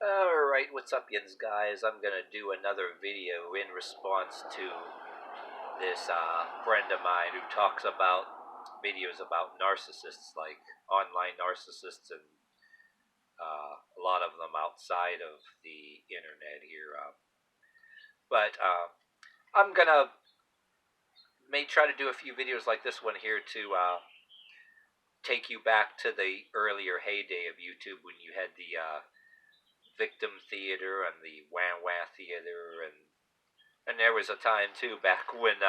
Alright, what's up, yins guys? I'm gonna do another video in response to this friend of mine who talks about videos about narcissists, like online narcissists, and a lot of them outside of the internet here. But I'm gonna may try to do a few videos like this one here to take you back to the earlier heyday of YouTube when you had the victim theater and the wah wah theater, and there was a time too back when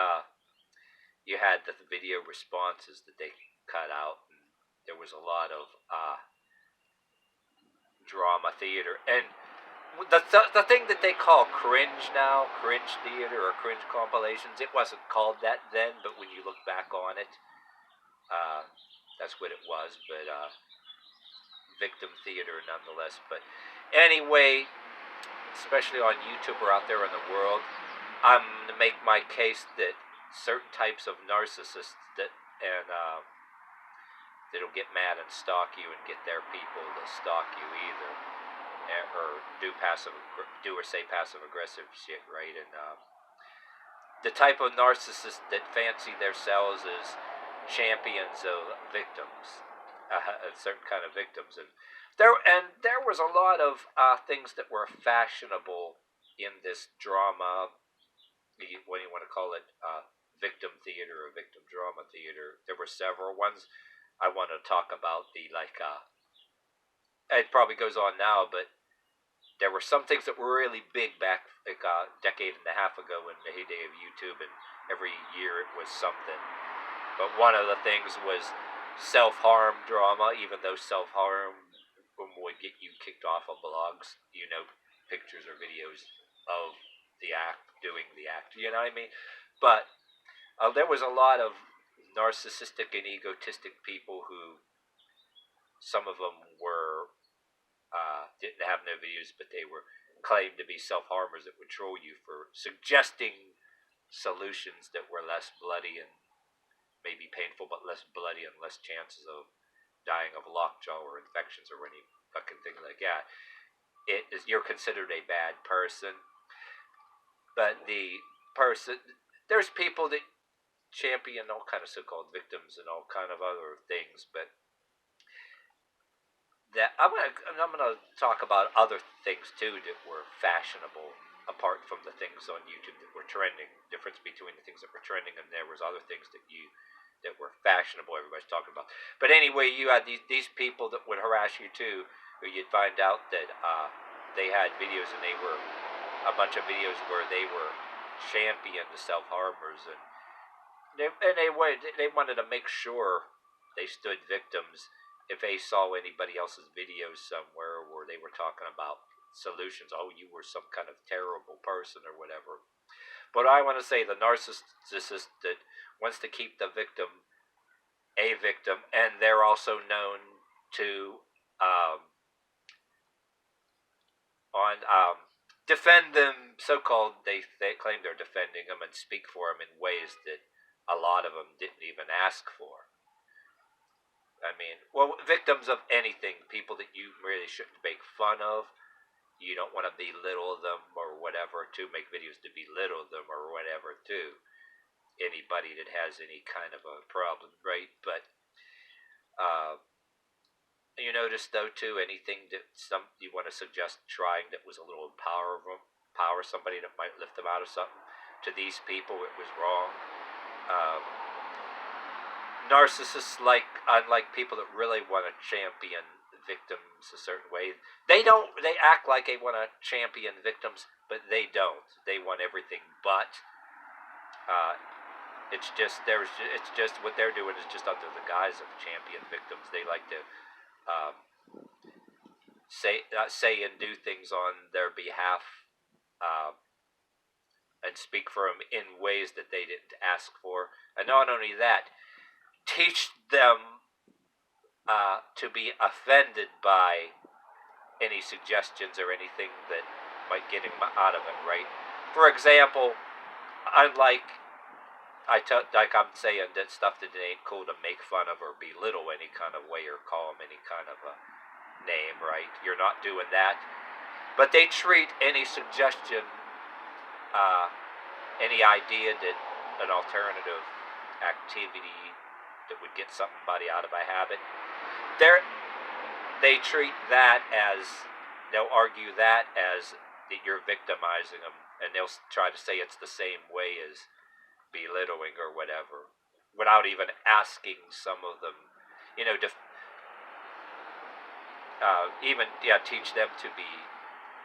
you had the video responses that they cut out, and there was a lot of drama theater. And the thing that they call cringe now, cringe theater or cringe compilations, it wasn't called that then, but when you look back on it, that's what it was. But victim theater nonetheless. But anyway, especially on YouTube or out there in the world, I'm going to make my case that certain types of narcissists that'll get mad and stalk you and get their people to stalk you either, or do or say passive aggressive shit, right? And the type of narcissists that fancy themselves as champions of victims, a certain kind of victims, and there was a lot of things that were fashionable in this drama, what do you want to call it, victim theater or victim drama theater. There were several ones. I want to talk about the it probably goes on now, but there were some things that were really big back like a decade and a half ago in the heyday of YouTube, and every year it was something. But one of the things was self-harm drama, even though self-harm would get you kicked off of blogs, pictures or videos of the act, doing the act, you know what I mean? But there was a lot of narcissistic and egotistic people who, some of them were, didn't have no videos, but they were claimed to be self-harmers that would troll you for suggesting solutions that were less bloody and maybe painful, but less bloody and less chances of dying of lockjaw or infections or any fucking thing like that. You're considered a bad person. But there's people that champion all kind of so-called victims and all kind of other things, but I'm gonna talk about other things too that were fashionable, apart from the things on YouTube that were trending. Difference between the things that were trending and there was other things that were fashionable, everybody's talking about. But anyway, you had these people that would harass you too, who you'd find out that they had videos, and they were a bunch of videos where they were champion the self-harmers, and they wanted to make sure they stood victims if they saw anybody else's videos somewhere where they were talking about solutions. Oh, you were some kind of terrible person or whatever. But I want to say the narcissist that wants to keep the victim a victim, and they're also known to defend them, so-called. They claim they're defending them and speak for them in ways that a lot of them didn't even ask for. I mean, well, victims of anything, people that you really shouldn't make fun of. You don't want to belittle them or whatever, to make videos to belittle them or whatever, too. Anybody that has any kind of a problem, right? But you notice though too, anything that you want to suggest trying that was a little empower somebody that might lift them out of something. To these people, it was wrong. Narcissists, unlike people that really want to champion victims a certain way, they act like they want to champion victims, but they don't. They want everything but. It's just what they're doing is just under the guise of champion victims. They like to say and do things on their behalf, and speak for them in ways that they didn't ask for. And not only that, teach them to be offended by any suggestions or anything that might get him out of it, right? For example, unlike I'm saying that stuff that it ain't cool to make fun of or belittle any kind of way or call them any kind of a name, right? You're not doing that. But they treat any suggestion, any idea that an alternative activity that would get somebody out of a habit, they treat that as, they'll argue that as that you're victimizing them, and they'll try to say it's the same way as belittling or whatever, without even asking some of them, to even teach them to be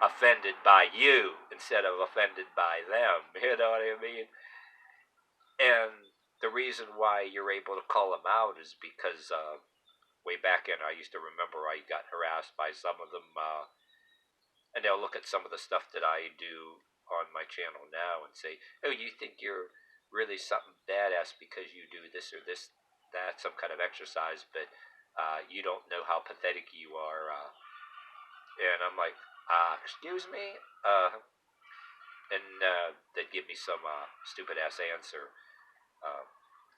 offended by you instead of offended by them. You know what I mean? And the reason why you're able to call them out is because way back in, I used to remember I got harassed by some of them, and they'll look at some of the stuff that I do on my channel now and say, "Oh, you think you're really something badass because you do this or this, that, some kind of exercise, but you don't know how pathetic you are." And I'm like, excuse me? And they'd give me some stupid ass answer.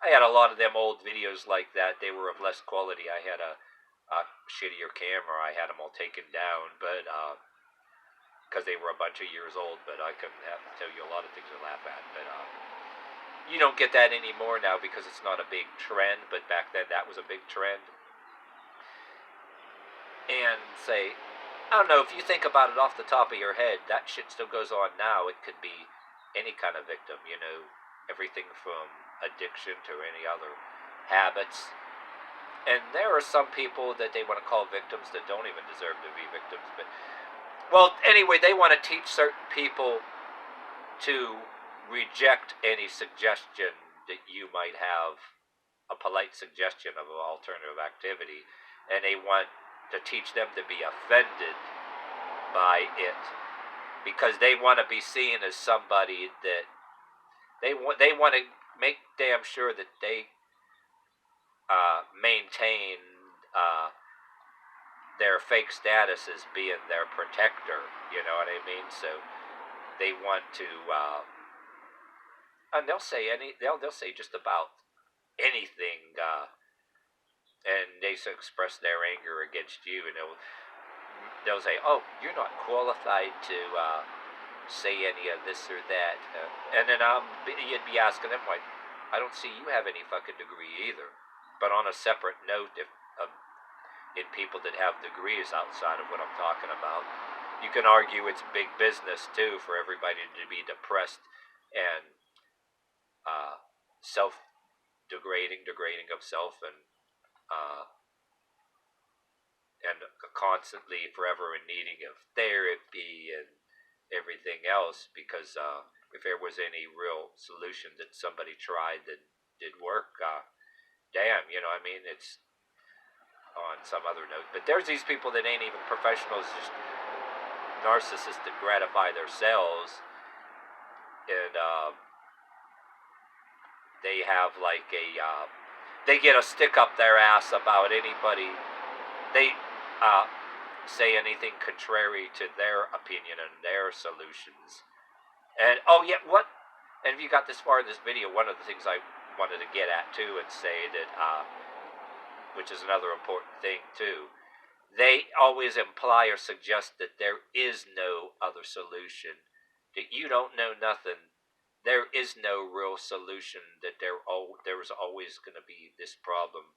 I had a lot of them old videos like that. They were of less quality. I had a shittier camera. I had them all taken down, but because they were a bunch of years old. But I can tell you a lot of things to laugh at. But you don't get that anymore now because it's not a big trend. But back then, that was a big trend. And say, I don't know, if you think about it off the top of your head, that shit still goes on now. It could be any kind of victim, everything from addiction to any other habits. And there are some people that they want to call victims that don't even deserve to be victims. But, well, anyway, they want to teach certain people to reject any suggestion that you might have, a polite suggestion of an alternative activity, and they want to teach them to be offended by it because they want to be seen as somebody that they want to make damn sure that they maintain their fake status as being their protector. You know what I mean? So they want to, and they'll say just about anything. And they express their anger against you, and they'll say, "Oh, you're not qualified to say any of this or that," and then you'd be asking them, like, "I don't see you have any fucking degree either." But on a separate note, if in people that have degrees outside of what I'm talking about, you can argue it's big business too for everybody to be depressed and self-degrading of self, and constantly forever in needing of therapy and everything else, because if there was any real solution that somebody tried that did work, damn, I mean, it's on some other note. But there's these people that ain't even professionals, just narcissists that gratify themselves, and they have like they get a stick up their ass about anybody. They say anything contrary to their opinion and their solutions. And what? And if you got this far in this video, one of the things I wanted to get at too and say that, which is another important thing too, they always imply or suggest that there is no other solution, that you don't know nothing. There is no real solution, that there is always going to be this problem.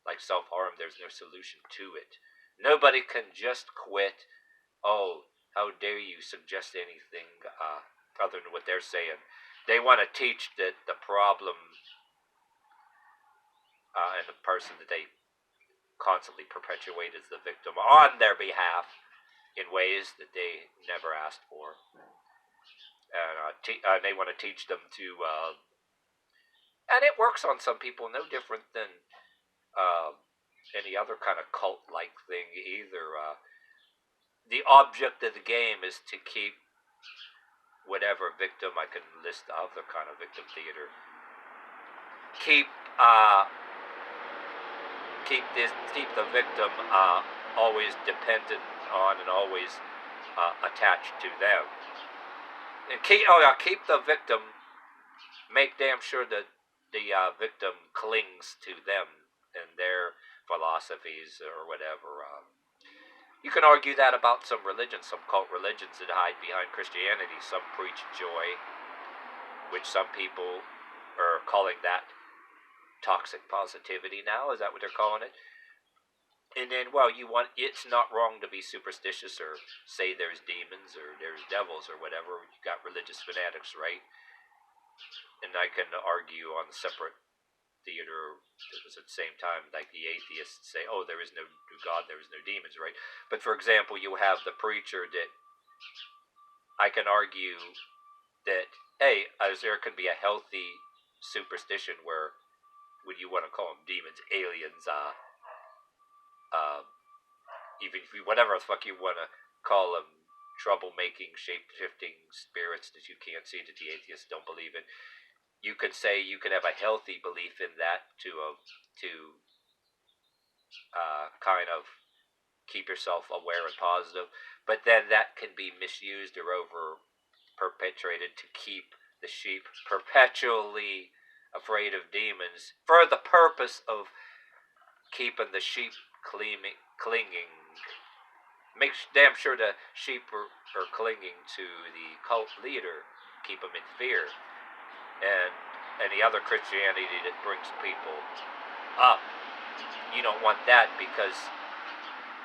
Like self-harm, there's no solution to it. Nobody can just quit. Oh, how dare you suggest anything other than what they're saying. They want to teach that the problem and the person that they constantly perpetuate as the victim on their behalf in ways that they never asked for. And they want to teach them to, and it works on some people no different than any other kind of cult-like thing either. The object of the game is to keep whatever victim, I can list other kind of victim theater, keep the victim always dependent on and always attached to them, and keep the victim, make damn sure that the victim clings to them and their philosophies or whatever. You can argue that about some religions, some cult religions that hide behind Christianity. Some preach joy, which some people are calling that toxic positivity now. Is that what they're calling it? And then, well, it's not wrong to be superstitious or say there's demons or there's devils or whatever. You got religious fanatics, right? And I can argue on the separate theater at the same time, like the atheists say, oh, there is no God, there is no demons, right? But for example, you have the preacher that I can argue that, hey, there can be a healthy superstition where, would you want to call them demons, aliens, even if you, whatever the fuck you want to call them, troublemaking, shape-shifting spirits that you can't see, that the atheists don't believe in. You could say you could have a healthy belief in that to kind of keep yourself aware and positive, but then that can be misused or over perpetrated to keep the sheep perpetually afraid of demons for the purpose of keeping the sheep clinging. Make damn sure the sheep are clinging to the cult leader, keep them in fear. And any other Christianity that brings people up, you don't want that, because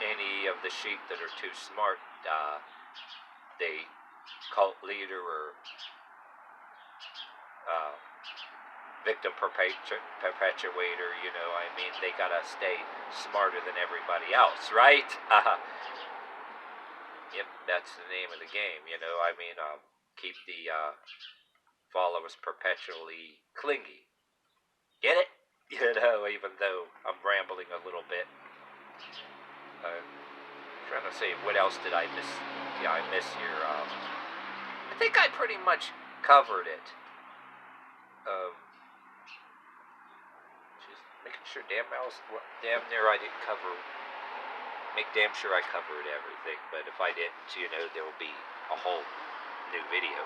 any of the sheep that are too smart, the cult leader or victim perpetuator, they gotta stay smarter than everybody else, right? Yep, that's the name of the game, keep the followers perpetually clingy. Get it? Even though I'm rambling a little bit. Trying to say, what else did I miss? Yeah, I miss here. I think I pretty much covered it. Just making sure damn near I didn't cover. Make damn sure I covered everything. But if I didn't, there will be a whole new video.